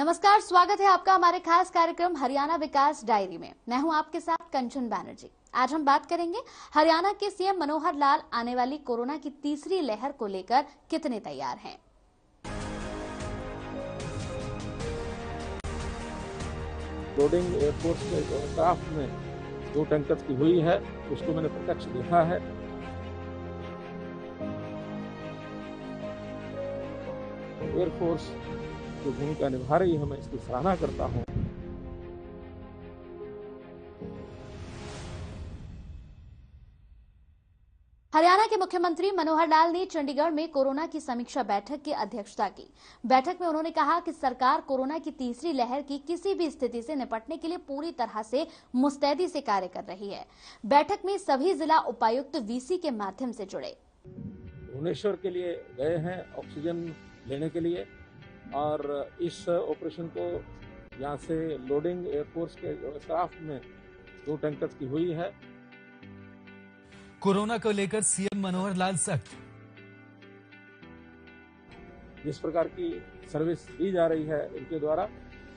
नमस्कार, स्वागत है आपका हमारे खास कार्यक्रम हरियाणा विकास डायरी में। मैं हूं आपके साथ कंचन बैनर्जी। आज हम बात करेंगे हरियाणा के सीएम मनोहर लाल आने वाली कोरोना की तीसरी लहर को लेकर कितने तैयार हैं। लोडिंग एयरफोर्स के एयरक्राफ्ट में 2 टैंकर्स की हुई है, उसको मैंने प्रत्यक्ष देखा है। एयरफोर्स जो भूमिका निभा रही है, मैं इसकी सराहना करता हूं। हरियाणा के मुख्यमंत्री मनोहर लाल ने चंडीगढ़ में कोरोना की समीक्षा बैठक की अध्यक्षता की। बैठक में उन्होंने कहा कि सरकार कोरोना की तीसरी लहर की किसी भी स्थिति से निपटने के लिए पूरी तरह से मुस्तैदी से कार्य कर रही है। बैठक में सभी जिला उपायुक्त वीसी के माध्यम से जुड़े। भुवनेश्वर के लिए गए हैं ऑक्सीजन लेने के लिए, और इस ऑपरेशन को यहाँ से लोडिंग एयरफोर्स के एयरक्राफ्ट में 2 टैंकर्स की हुई है। कोरोना को लेकर सीएम मनोहर लाल सख्त। जिस प्रकार की सर्विस दी जा रही है इनके द्वारा,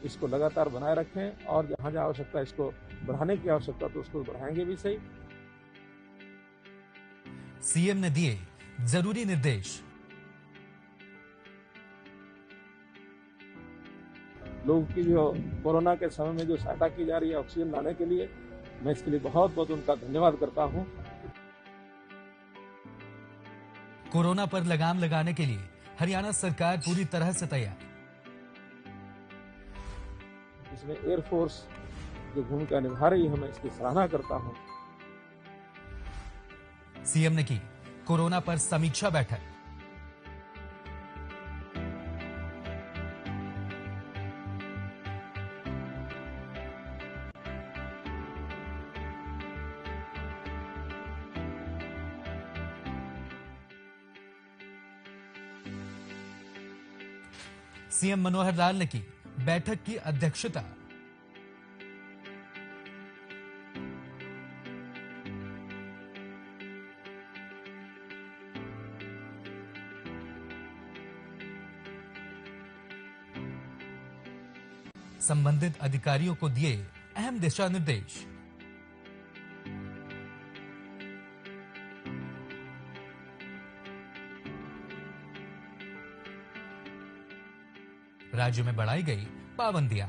इसको लगातार बनाए रखें, और जहां जहां आवश्यकता है इसको बढ़ाने की आवश्यकता तो उसको बढ़ाएंगे भी सही। सीएम ने दिए जरूरी निर्देश। लोगों की जो कोरोना के समय में जो सहायता की जा रही है ऑक्सीजन लाने के लिए, मैं इसके लिए बहुत बहुत उनका धन्यवाद करता हूं। कोरोना पर लगाम लगाने के लिए हरियाणा सरकार पूरी तरह से तैयार। इसमें एयरफोर्स जो भूमिका निभा रही है, मैं इसकी सराहना करता हूं। सीएम ने की कोरोना पर समीक्षा बैठक। सीएम मनोहर लाल ने की बैठक की अध्यक्षता। संबंधित अधिकारियों को दिए अहम दिशा निर्देश। राज्य में बढ़ाई गई पाबंदियां।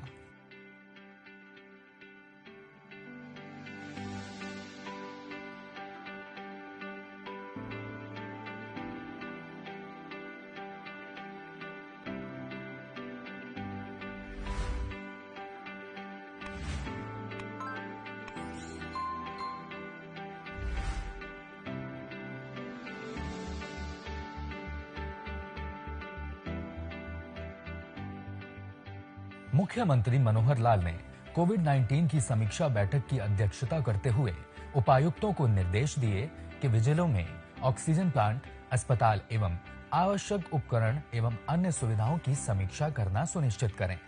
मुख्यमंत्री मनोहर लाल ने कोविड-19 की समीक्षा बैठक की अध्यक्षता करते हुए उपायुक्तों को निर्देश दिए कि वे जिलों में ऑक्सीजन प्लांट, अस्पताल एवं आवश्यक उपकरण एवं अन्य सुविधाओं की समीक्षा करना सुनिश्चित करें।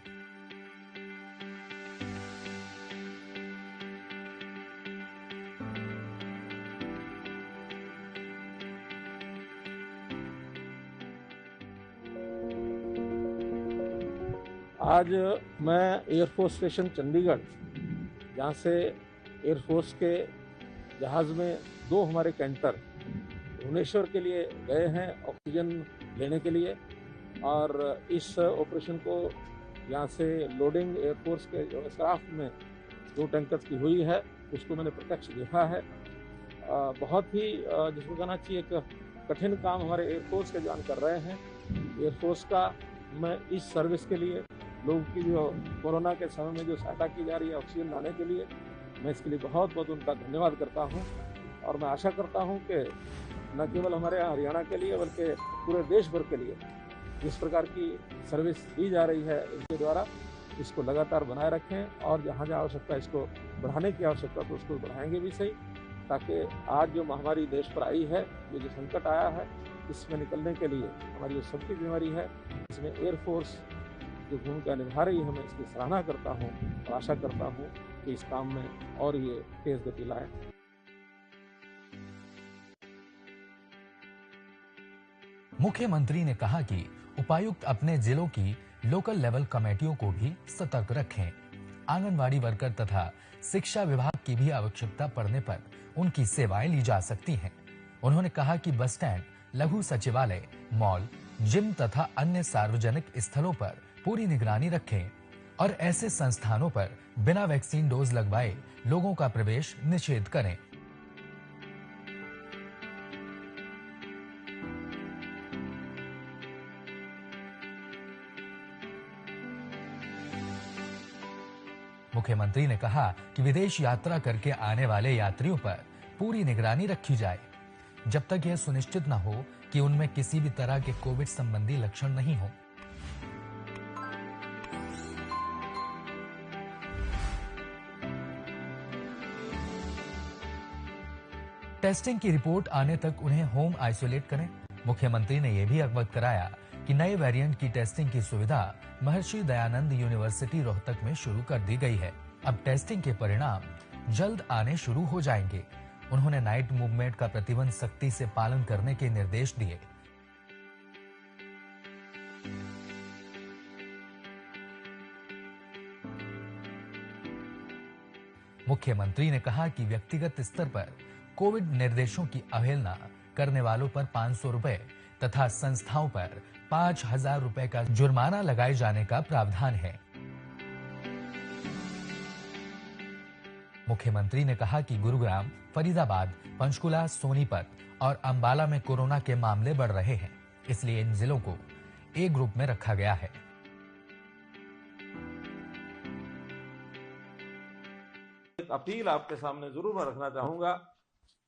आज मैं एयरफोर्स स्टेशन चंडीगढ़, जहाँ से एयरफोर्स के जहाज में 2 हमारे कैंटर भुवनेश्वर के लिए गए हैं ऑक्सीजन लेने के लिए, और इस ऑपरेशन को यहाँ से लोडिंग एयरफोर्स के एयरक्राफ्ट में 2 टैंकर्स की हुई है, उसको मैंने प्रत्यक्ष देखा है। बहुत ही जिसको कहना चाहिए एक कठिन काम हमारे एयरफोर्स के जवान कर रहे हैं। एयरफोर्स का मैं इस सर्विस के लिए, लोगों की जो कोरोना के समय में जो सहायता की जा रही है ऑक्सीजन लाने के लिए, मैं इसके लिए बहुत बहुत उनका धन्यवाद करता हूं। और मैं आशा करता हूं कि न केवल हमारे हरियाणा के लिए बल्कि पूरे देश भर के लिए जिस प्रकार की सर्विस दी जा रही है इनके द्वारा, इसको लगातार बनाए रखें, और जहाँ जहाँ आवश्यकता है इसको बढ़ाने की आवश्यकता तो उसको बढ़ाएंगे भी सही, ताकि आज जो महामारी देश पर आई है, ये जो संकट आया है, इसमें निकलने के लिए हमारी जो सबकी जिम्मेदारी है, इसमें एयरफोर्स जो भूमिका निभा रही है, मैं इसकी सराहना करता हूं और आशा करता हूं कि इस काम में और ये तेज गति लाए। मुख्यमंत्री ने कहा कि उपायुक्त अपने जिलों की लोकल लेवल कमेटियों को भी सतर्क रखें। आंगनवाड़ी वर्कर तथा शिक्षा विभाग की भी आवश्यकता पड़ने पर उनकी सेवाएं ली जा सकती हैं। उन्होंने कहा कि बस स्टैंड, लघु सचिवालय, मॉल, जिम तथा अन्य सार्वजनिक स्थलों पर पूरी निगरानी रखें और ऐसे संस्थानों पर बिना वैक्सीन डोज लगवाए लोगों का प्रवेश निषेध करें। मुख्यमंत्री ने कहा कि विदेश यात्रा करके आने वाले यात्रियों पर पूरी निगरानी रखी जाए जब तक यह सुनिश्चित न हो कि उनमें किसी भी तरह के कोविड संबंधी लक्षण नहीं हो। टेस्टिंग की रिपोर्ट आने तक उन्हें होम आइसोलेट करें। मुख्यमंत्री ने यह भी अवगत कराया कि नए वेरिएंट की टेस्टिंग की सुविधा महर्षि दयानंद यूनिवर्सिटी रोहतक में शुरू कर दी गई है। अब टेस्टिंग के परिणाम जल्द आने शुरू हो जाएंगे। उन्होंने नाइट मूवमेंट का प्रतिबंध सख्ती से पालन करने के निर्देश दिए। मुख्यमंत्री ने कहा कि व्यक्तिगत स्तर पर कोविड निर्देशों की अवहेलना करने वालों पर 500 रुपए तथा संस्थाओं पर 5,000 रुपए का जुर्माना लगाए जाने का प्रावधान है। मुख्यमंत्री ने कहा कि गुरुग्राम, फरीदाबाद, पंचकुला, सोनीपत और अंबाला में कोरोना के मामले बढ़ रहे हैं, इसलिए इन जिलों को ए ग्रुप में रखा गया है। एक अपील आपके सामने जरूर मैं रखना चाहूंगा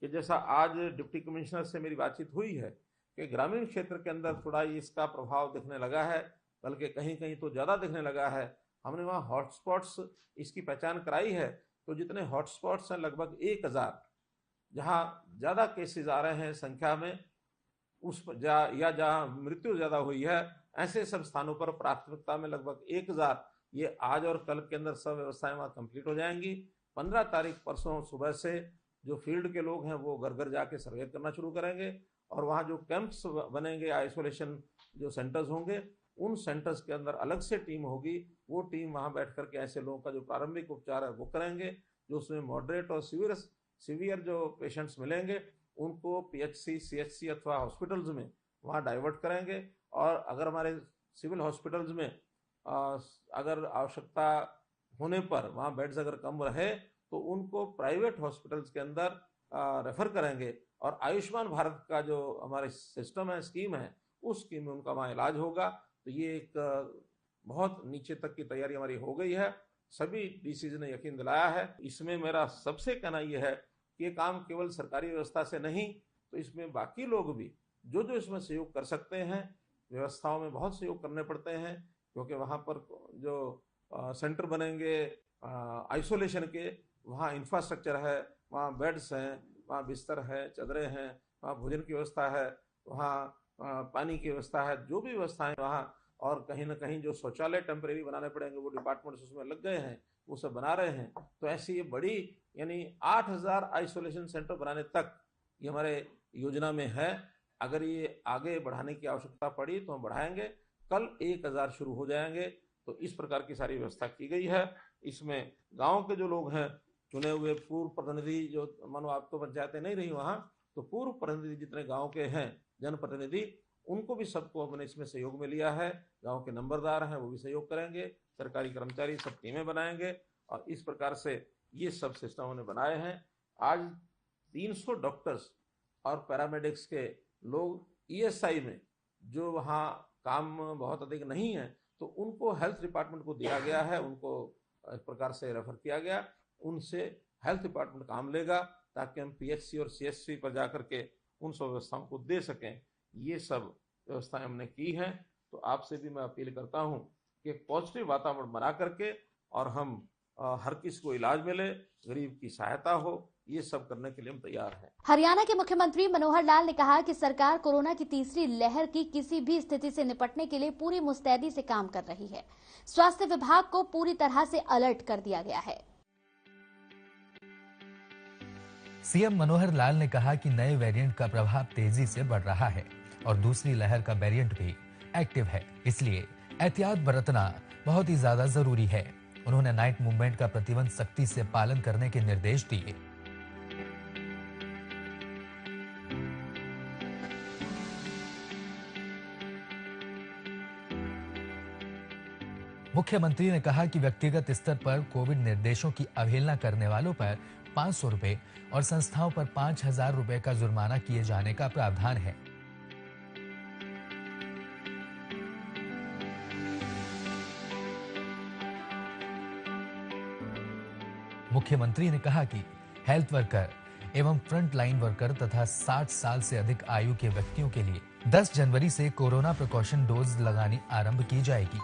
कि जैसा आज डिप्टी कमिश्नर से मेरी बातचीत हुई है कि ग्रामीण क्षेत्र के अंदर थोड़ा इसका प्रभाव दिखने लगा है, बल्कि कहीं कहीं तो ज्यादा दिखने लगा है। हमने वहाँ हॉटस्पॉट्स इसकी पहचान कराई है, तो जितने हॉटस्पॉट्स हैं लगभग 1000, जहाँ ज्यादा केसेस आ रहे हैं संख्या में या जहाँ मृत्यु ज्यादा हुई है, ऐसे सब स्थानों पर प्राथमिकता में लगभग 1000 ये आज और कल के अंदर सब व्यवस्थाएं वहाँ कंप्लीट हो जाएंगी। 15 तारीख परसों सुबह से जो फील्ड के लोग हैं वो घर घर जाके सर्वे करना शुरू करेंगे और वहाँ जो कैंप्स बनेंगे, आइसोलेशन जो सेंटर्स होंगे, उन सेंटर्स के अंदर अलग से टीम होगी। वो टीम वहाँ बैठ करके ऐसे लोगों का जो प्रारंभिक उपचार है वो करेंगे। जो उसमें मॉडरेट और सीवियर जो पेशेंट्स मिलेंगे उनको पीएचसी, सीएचसी अथवा हॉस्पिटल्स में वहाँ डाइवर्ट करेंगे। और अगर हमारे सिविल हॉस्पिटल्स में अगर आवश्यकता होने पर वहाँ बेड्स अगर कम रहे तो उनको प्राइवेट हॉस्पिटल्स के अंदर रेफर करेंगे और आयुष्मान भारत का जो हमारे सिस्टम है, स्कीम है, उस स्कीम में उनका वहाँ इलाज होगा। तो ये एक बहुत नीचे तक की तैयारी हमारी हो गई है। सभी डीसीज ने यकीन दिलाया है। इसमें मेरा सबसे कहना यह है कि ये काम केवल सरकारी व्यवस्था से नहीं, तो इसमें बाकी लोग भी जो जो इसमें सहयोग कर सकते हैं, व्यवस्थाओं में बहुत सहयोग करने पड़ते हैं, क्योंकि वहाँ पर जो सेंटर बनेंगे आइसोलेशन के, वहाँ इंफ्रास्ट्रक्चर है, वहाँ बेड्स हैं, वहाँ बिस्तर है, चदरें हैं, वहाँ भोजन की व्यवस्था है, वहाँ पानी की व्यवस्था है, जो भी व्यवस्थाएं वहाँ, और कहीं ना कहीं जो शौचालय टेम्परेरी बनाने पड़ेंगे वो डिपार्टमेंट्स उसमें लग गए हैं, वो सब बना रहे हैं। तो ऐसी ये बड़ी यानी 8000 आइसोलेशन सेंटर बनाने तक ये हमारे योजना में है। अगर ये आगे बढ़ाने की आवश्यकता पड़ी तो हम बढ़ाएंगे। कल 1000 शुरू हो जाएंगे। तो इस प्रकार की सारी व्यवस्था की गई है। इसमें गाँव के जो लोग हैं, चुने हुए पूर्व प्रतिनिधि, जो मानो आप तो पंचायतें नहीं रही वहाँ, तो पूर्व प्रतिनिधि जितने गांव के हैं जनप्रतिनिधि, उनको भी सबको हमने इसमें सहयोग में लिया है। गांव के नंबरदार हैं वो भी सहयोग करेंगे, सरकारी कर्मचारी सब टीमें बनाएंगे और इस प्रकार से ये सब सिस्टम हमने बनाए हैं। आज 300 डॉक्टर्स और पैरामेडिक्स के लोग ईएसआई में, जो वहाँ काम बहुत अधिक नहीं है, तो उनको हेल्थ डिपार्टमेंट को दिया गया है, उनको इस प्रकार से रेफर किया गया। उनसे हेल्थ डिपार्टमेंट काम लेगा ताकि हम पीएचसी और सीएचसी पर जाकर के उन सब व्यवस्थाओं को दे सकें। ये सब व्यवस्थाएं हमने की हैं। तो आपसे भी मैं अपील करता हूं कि एक पॉजिटिव वातावरण बना करके और हम हर किसी को इलाज मिले, गरीब की सहायता हो, ये सब करने के लिए हम तैयार हैं। हरियाणा के मुख्यमंत्री मनोहर लाल ने कहा कि सरकार कोरोना की तीसरी लहर की किसी भी स्थिति से निपटने के लिए पूरी मुस्तैदी से काम कर रही है। स्वास्थ्य विभाग को पूरी तरह से अलर्ट कर दिया गया है। सीएम मनोहर लाल ने कहा कि नए वेरिएंट का प्रभाव तेजी से बढ़ रहा है और दूसरी लहर का वेरिएंट भी एक्टिव है, इसलिए एहतियात बरतना बहुत ही ज्यादा जरूरी है। उन्होंने नाइट मूवमेंट का प्रतिबंध सख्ती से पालन करने के निर्देश दिए। मुख्यमंत्री ने कहा कि व्यक्तिगत स्तर पर कोविड निर्देशों की अवहेलना करने वालों पर 500 रुपए और संस्थाओं पर 5,000 रुपए का जुर्माना किए जाने का प्रावधान है। मुख्यमंत्री ने कहा कि हेल्थ वर्कर एवं फ्रंट लाइन वर्कर तथा 60 साल से अधिक आयु के व्यक्तियों के लिए 10 जनवरी से कोरोना प्रिकॉशन डोज लगानी आरंभ की जाएगी।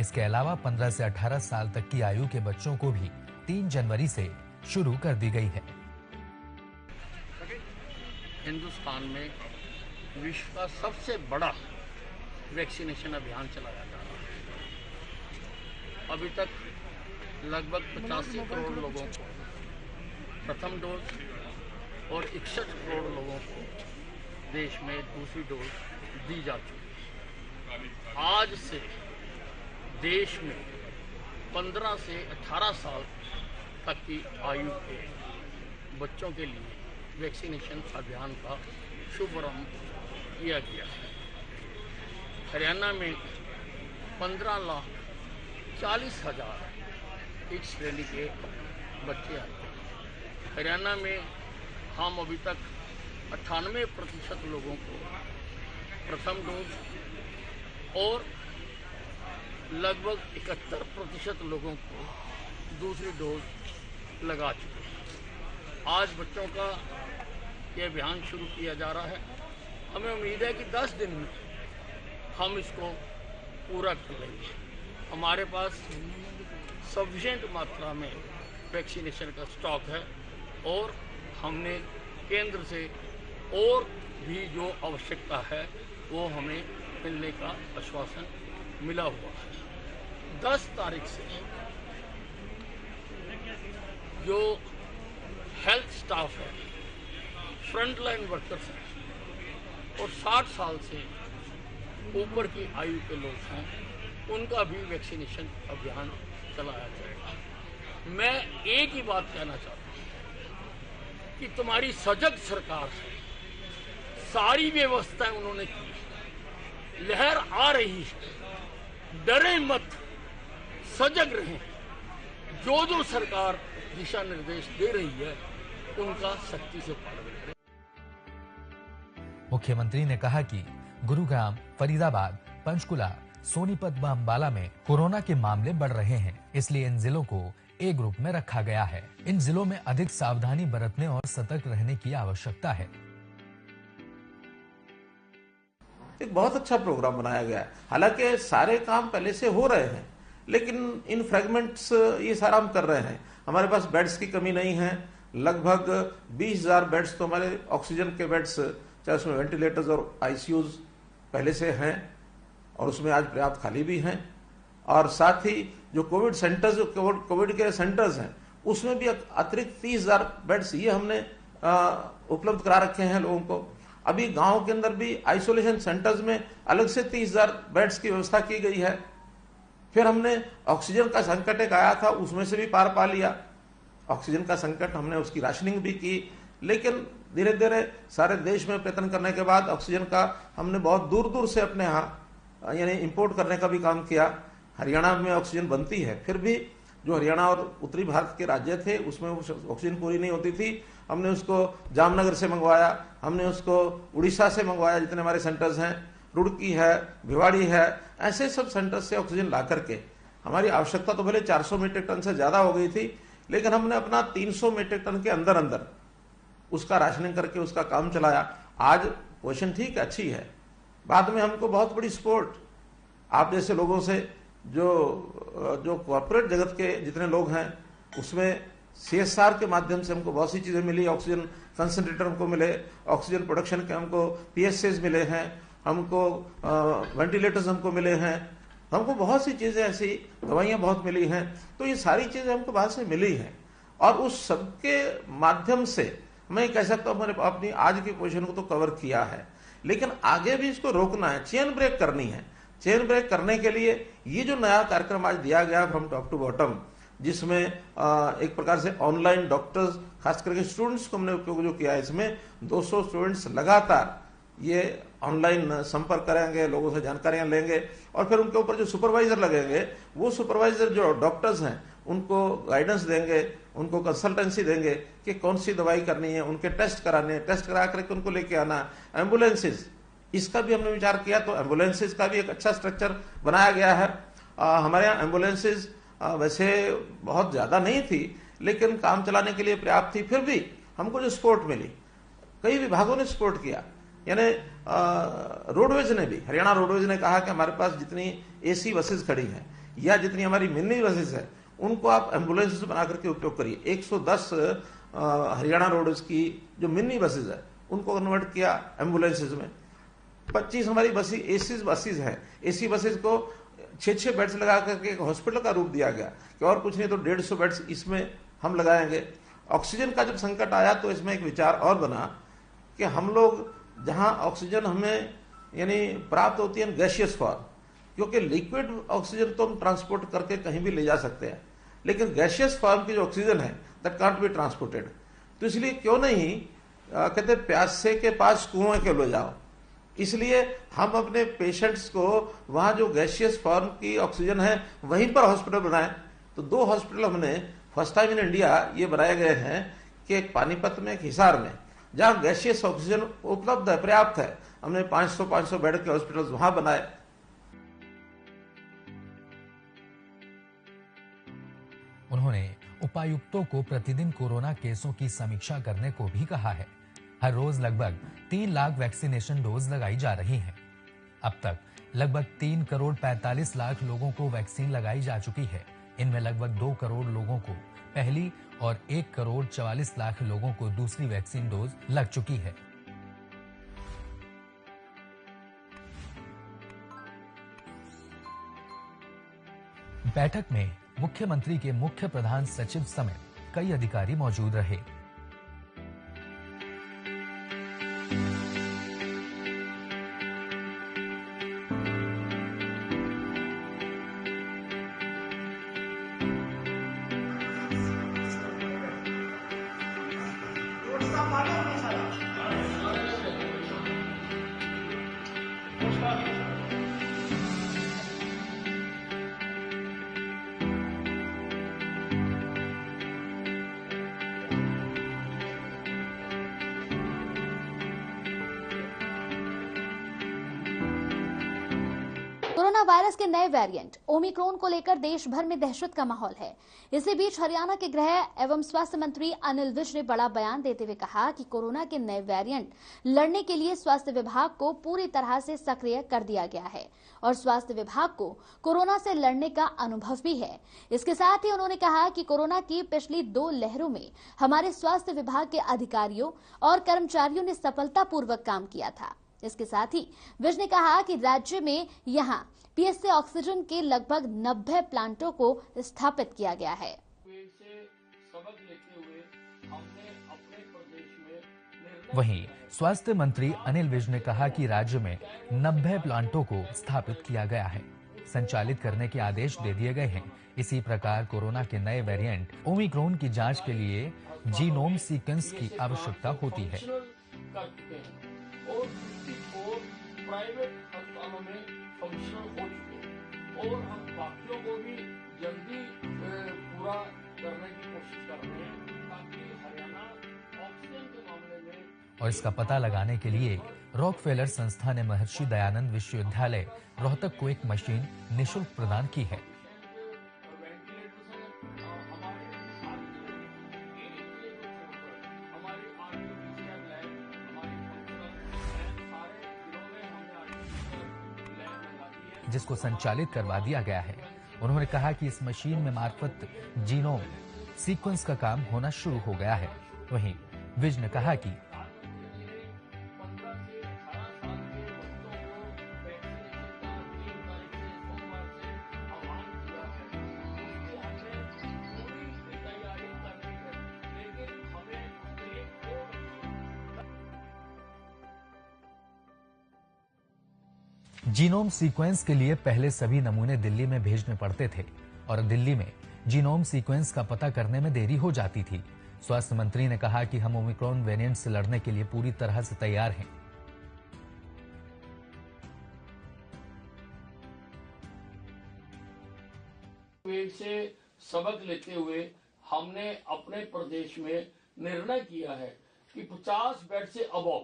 इसके अलावा 15 से 18 साल तक की आयु के बच्चों को भी 3 जनवरी से शुरू कर दी गई है। हिंदुस्तान में विश्व का सबसे बड़ा वैक्सीनेशन अभियान चलाया जा रहा है। अभी तक लगभग 85 करोड़ लोगों को प्रथम डोज और 61 करोड़ लोगों को देश में दूसरी डोज दी जा चुकी है। आज से देश में 15 से 18 साल तक की आयु के बच्चों के लिए वैक्सीनेशन अभियान का शुभारंभ किया गया है। हरियाणा में 15,40,000 इस श्रेणी के बच्चे आए हैं। हरियाणा में हम अभी तक 98% लोगों को प्रथम डोज और लगभग 71% लोगों को दूसरी डोज लगा चुके हैं। आज बच्चों का ये अभियान शुरू किया जा रहा है। हमें उम्मीद है कि 10 दिन में हम इसको पूरा कर लेंगे। हमारे पास सफिशिएंट मात्रा में वैक्सीनेशन का स्टॉक है और हमने केंद्र से और भी जो आवश्यकता है वो हमें मिलने का आश्वासन मिला हुआ है। 10 तारीख से जो हेल्थ स्टाफ है, फ्रंट लाइन वर्कर्स हैं और 60 साल से ऊपर की आयु के लोग हैं, उनका भी वैक्सीनेशन अभियान चलाया जाएगा। मैं एक ही बात कहना चाहता हूँ कि तुम्हारी सजग सरकार है, सारी व्यवस्थाएं उन्होंने की, लहर आ रही है, डरे मत, सजग रहें। जो सरकार दिशा निर्देश दे रही है उनका सख्ती से पालन करें। मुख्यमंत्री ने कहा कि गुरुग्राम, फरीदाबाद, पंचकुला, सोनीपत व अंबाला में कोरोना के मामले बढ़ रहे हैं, इसलिए इन जिलों को ए ग्रुप में रखा गया है। इन जिलों में अधिक सावधानी बरतने और सतर्क रहने की आवश्यकता है। एक बहुत अच्छा प्रोग्राम बनाया गया है। हालांकि सारे काम पहले से हो रहे हैं, लेकिन इन फ्रेगमेंट्स ये सारा हम कर रहे हैं। हमारे पास बेड्स की कमी नहीं है। लगभग 20,000 बेड्स तो हमारे ऑक्सीजन के बेड्स, चाहे उसमें वेंटिलेटर्स और आईसीयूज पहले से हैं और उसमें आज पर्याप्त खाली भी हैं। और साथ ही जो कोविड सेंटर्स, कोविड के सेंटर्स हैं, उसमें भी अतिरिक्त 30,000 बेड्स ये हमने उपलब्ध करा रखे हैं लोगों को। अभी गांव के अंदर भी आइसोलेशन सेंटर्स में अलग से 30,000 बेड्स की व्यवस्था की गई है। फिर हमने ऑक्सीजन का संकट एक आया था, उसमें से भी पार पा लिया। ऑक्सीजन का संकट, हमने उसकी राशनिंग भी की, लेकिन धीरे धीरे सारे देश में प्रयत्न करने के बाद ऑक्सीजन का हमने बहुत दूर दूर से अपने यहाँ यानी इंपोर्ट करने का भी काम किया। हरियाणा में ऑक्सीजन बनती है, फिर भी जो हरियाणा और उत्तरी भारत के राज्य थे उसमें ऑक्सीजन पूरी नहीं होती थी। हमने उसको जामनगर से मंगवाया, हमने उसको उड़ीसा से मंगवाया, जितने हमारे सेंटर्स हैं, रुड़की है, भिवाड़ी है, ऐसे सब सेंटर्स से ऑक्सीजन ला करके हमारी आवश्यकता तो भले 400 मीट्रिक टन से ज्यादा हो गई थी, लेकिन हमने अपना 300 मीट्रिक टन के अंदर अंदर उसका राशनिंग करके उसका काम चलाया। आज पोजीशन ठीक अच्छी है। बाद में हमको बहुत बड़ी सपोर्ट आप जैसे लोगों से, जो कॉर्पोरेट जगत के जितने लोग हैं, उसमें CSR के माध्यम से हमको बहुत सी चीजें मिली। ऑक्सीजन कंसंट्रेटर हमको मिले, ऑक्सीजन प्रोडक्शन के हमको PSAs मिले हैं, हमको वेंटिलेटर्स हमको मिले हैं, हमको बहुत सी चीजें ऐसी, दवाइयां बहुत मिली हैं। तो ये सारी चीजें हमको बाहर से मिली हैं और उस सबके माध्यम से मैं कह सकता हूं मैंने अपनी आज की पोजीशन को तो कवर किया है, लेकिन आगे भी इसको रोकना है, चेन ब्रेक करनी है। चेन ब्रेक करने के लिए ये जो नया कार्यक्रम आज दिया गया फ्रॉम टॉप टू बॉटम, जिसमें एक प्रकार से ऑनलाइन डॉक्टर्स खास करके स्टूडेंट्स को हमने उपयोग जो किया है, इसमें 200 स्टूडेंट्स लगातार ये ऑनलाइन संपर्क करेंगे, लोगों से जानकारियां लेंगे और फिर उनके ऊपर जो सुपरवाइजर लगेंगे, वो सुपरवाइजर जो डॉक्टर्स हैं उनको गाइडेंस देंगे, उनको कंसल्टेंसी देंगे कि कौन सी दवाई करनी है, उनके टेस्ट कराने हैं, टेस्ट करा करके उनको लेके आना। एम्बुलेंसेज, इसका भी हमने विचार किया, तो एम्बुलेंसेज का भी एक अच्छा स्ट्रक्चर बनाया गया है। हमारे यहाँ एम्बुलेंसेज वैसे बहुत ज्यादा नहीं थी, लेकिन काम चलाने के लिए पर्याप्त थी। फिर भी हमको जो सपोर्ट मिली, कई विभागों ने सपोर्ट किया, यानी रोडवेज ने भी, हरियाणा रोडवेज ने कहा कि हमारे पास जितनी एसी बसेस खड़ी हैं या जितनी हमारी मिनी बसेस है, उनको आप एम्बुलेंसेज बना करके उपयोग करिए। 110 हरियाणा रोडवेज की जो मिनी बसेस है उनको कन्वर्ट किया एम्बुलेंसेज में। 25 हमारी एसी बसेस हैं, एसी बसेस को 6-6 बेड्स लगा करके एक हॉस्पिटल का रूप दिया गया कि और कुछ नहीं तो 150 बेड्स इसमें हम लगाएंगे। ऑक्सीजन का जब संकट आया तो इसमें एक विचार और बना कि हम लोग जहां ऑक्सीजन हमें यानी प्राप्त होती है गैसियस फॉर्म, क्योंकि लिक्विड ऑक्सीजन तो हम ट्रांसपोर्ट करके कहीं भी ले जा सकते हैं, लेकिन गैसियस फॉर्म की जो ऑक्सीजन है दैट कांट बी ट्रांसपोर्टेड। तो इसलिए क्यों नहीं कहते प्यासे के पास कुएं के लो जाओ, इसलिए हम अपने पेशेंट्स को वहां जो गैसियस फॉर्म की ऑक्सीजन है वहीं पर हॉस्पिटल बनाए। तो 2 हॉस्पिटल हमने फर्स्ट टाइम इन इंडिया ये बनाए गए हैं कि एक पानीपत में, एक हिसार में, जहां गैसियस ऑक्सीजन उपलब्ध है, पर्याप्त है। हमने 500 बेड के हॉस्पिटल वहां बनाए। उन्होंने उपायुक्तों को प्रतिदिन कोरोना केसों की समीक्षा करने को भी कहा है। हर रोज लगभग 3 लाख वैक्सीनेशन डोज लगाई जा रही हैं। अब तक लगभग 3 करोड़ 45 लाख लोगों को वैक्सीन लगाई जा चुकी है। इनमें लगभग 2 करोड़ लोगों को पहली और 1 करोड़ 44 लाख लोगों को दूसरी वैक्सीन डोज लग चुकी है। बैठक में मुख्यमंत्री के मुख्य प्रधान सचिव समेत कई अधिकारी मौजूद रहे। कोरोना वायरस के नए वेरिएंट ओमिक्रॉन को लेकर देश भर में दहशत का माहौल है। इसी बीच हरियाणा के गृह एवं स्वास्थ्य मंत्री अनिल विज ने बड़ा बयान देते हुए कहा कि कोरोना के नए वेरिएंट लड़ने के लिए स्वास्थ्य विभाग को पूरी तरह से सक्रिय कर दिया गया है और स्वास्थ्य विभाग को कोरोना से लड़ने का अनुभव भी है। इसके साथ ही उन्होंने कहा कि कोरोना की पिछली 2 लहरों में हमारे स्वास्थ्य विभाग के अधिकारियों और कर्मचारियों ने सफलतापूर्वक काम किया था। इसके साथ ही विज ने कहा कि राज्य में यहां पीएसए ऑक्सीजन के लगभग 90 प्लांटों को स्थापित किया गया है। वहीं स्वास्थ्य मंत्री अनिल विज ने कहा कि राज्य में 90 प्लांटों को स्थापित किया गया है, संचालित करने के आदेश दे दिए गए हैं। इसी प्रकार कोरोना के नए वेरिएंट ओमिक्रॉन की जांच के लिए जीनोम सीक्वेंस की आवश्यकता होती है। और 54 प्राइवेट अस्पतालों में फंक्शनल हो चुके और हम बाकियों को भी जल्दी पूरा करने की कोशिश कर रहे हैं ताकि हरियाणा ऑक्सीजन के मामले में। और इसका पता लगाने के लिए रॉकफेलर संस्था ने महर्षि दयानंद विश्वविद्यालय रोहतक को एक मशीन निःशुल्क प्रदान की है। जिसको संचालित करवा दिया गया है। उन्होंने कहा कि इस मशीन में मार्फत जीनोम सीक्वेंस का काम होना शुरू हो गया है। वहीं विज ने कहा कि जीनोम सीक्वेंस के लिए पहले सभी नमूने दिल्ली में भेजने पड़ते थे और दिल्ली में जीनोम सीक्वेंस का पता करने में देरी हो जाती थी। स्वास्थ्य मंत्री ने कहा कि हम ओमिक्रॉन वेरिएंट से लड़ने के लिए पूरी तरह से तैयार हैं। वेव से सबक लेते हुए हमने अपने प्रदेश में निर्णय किया है कि 50 बेड से अबव,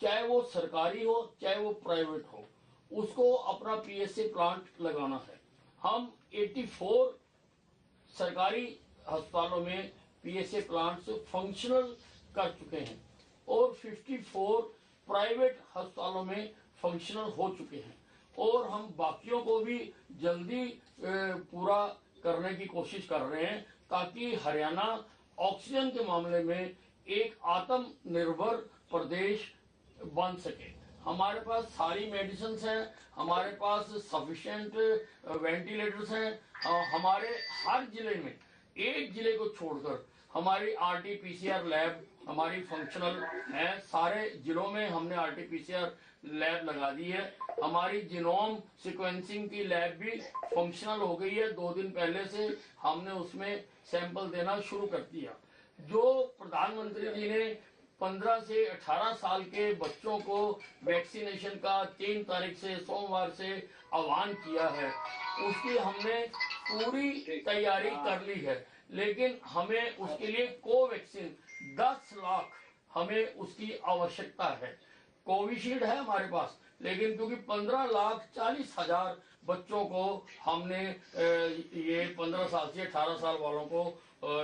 चाहे वो सरकारी हो चाहे वो प्राइवेट हो, उसको अपना पीएसए प्लांट लगाना है। हम 84 सरकारी अस्पतालों में पीएसए प्लांट्स फंक्शनल कर चुके हैं और 54 प्राइवेट अस्पतालों में फंक्शनल हो चुके हैं और हम बाकियों को भी जल्दी पूरा करने की कोशिश कर रहे हैं ताकि हरियाणा ऑक्सीजन के मामले में एक आत्मनिर्भर प्रदेश बन सके। हमारे पास सारी मेडिसिन हैं, हमारे पास सफिशिएंट वेंटिलेटर्स हैं। हमारे हर जिले में, एक जिले को छोड़कर हमारी आरटी-पीसीआर लैब हमारी फंक्शनल है। सारे जिलों में हमने आरटी-पीसीआर लैब लगा दी है। हमारी जीनोम सीक्वेंसिंग की लैब भी फंक्शनल हो गई है। 2 दिन पहले से हमने उसमें सैंपल देना शुरू कर दिया। जो प्रधानमंत्री जी ने 15 से 18 साल के बच्चों को वैक्सीनेशन का 3 तारीख से सोमवार से आह्वान किया है, उसकी हमने पूरी तैयारी कर ली है। लेकिन हमें उसके लिए कोवैक्सीन 10 लाख हमें उसकी आवश्यकता है। कोविशील्ड है हमारे पास, लेकिन क्योंकि 15,40,000 बच्चों को हमने ये 15 साल से 18 साल वालों को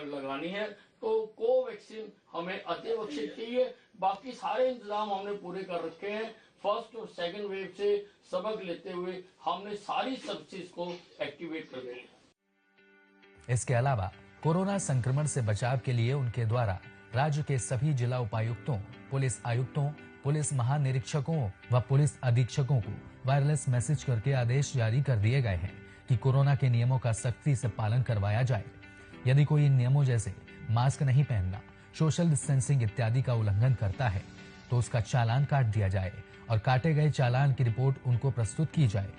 लगानी है, तो कोवैक्सीन हमें अति आवश्यक चाहिए। बाकी सारे इंतजाम हमने पूरे कर रखे हैं। फर्स्ट और सेकंड वेव से सबक लेते हुए हमने सारी सर्विसेज को एक्टिवेट कर दिया। इसके अलावा कोरोना संक्रमण से बचाव के लिए उनके द्वारा राज्य के सभी जिला उपायुक्तों, पुलिस आयुक्तों, पुलिस महानिरीक्षकों व पुलिस अधीक्षकों को वायरलेस मैसेज करके आदेश जारी कर दिए गए हैं कि कोरोना के नियमों का सख्ती से पालन करवाया जाए। यदि कोई इन नियमों जैसे मास्क नहीं पहनना, सोशल डिस्टेंसिंग इत्यादि का उल्लंघन करता है तो उसका चालान काट दिया जाए और काटे गए चालान की रिपोर्ट उनको प्रस्तुत की जाए।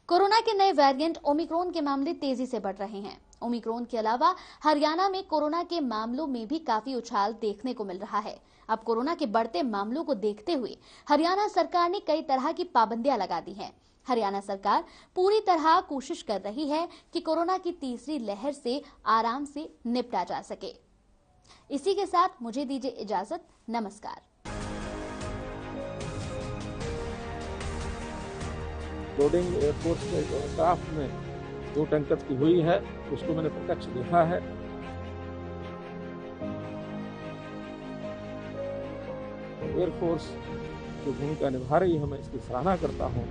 कोरोना के नए वेरिएंट ओमिक्रॉन के मामले तेजी से बढ़ रहे हैं। ओमिक्रॉन के अलावा हरियाणा में कोरोना के मामलों में भी काफी उछाल देखने को मिल रहा है। अब कोरोना के बढ़ते मामलों को देखते हुए हरियाणा सरकार ने कई तरह की पाबंदियां लगा दी हैं। हरियाणा सरकार पूरी तरह कोशिश कर रही है कि कोरोना की तीसरी लहर से आराम से निपटा जा सके। इसी के साथ मुझे दीजिए इजाजत। नमस्कार। लोडिंग एयरफोर्स के एयरक्राफ्ट में 2 टैंकर की हुई है, उसको मैंने प्रत्यक्ष देखा है। एयरफोर्स जो भूमिका निभा रही है, मैं इसकी सराहना करता हूँ।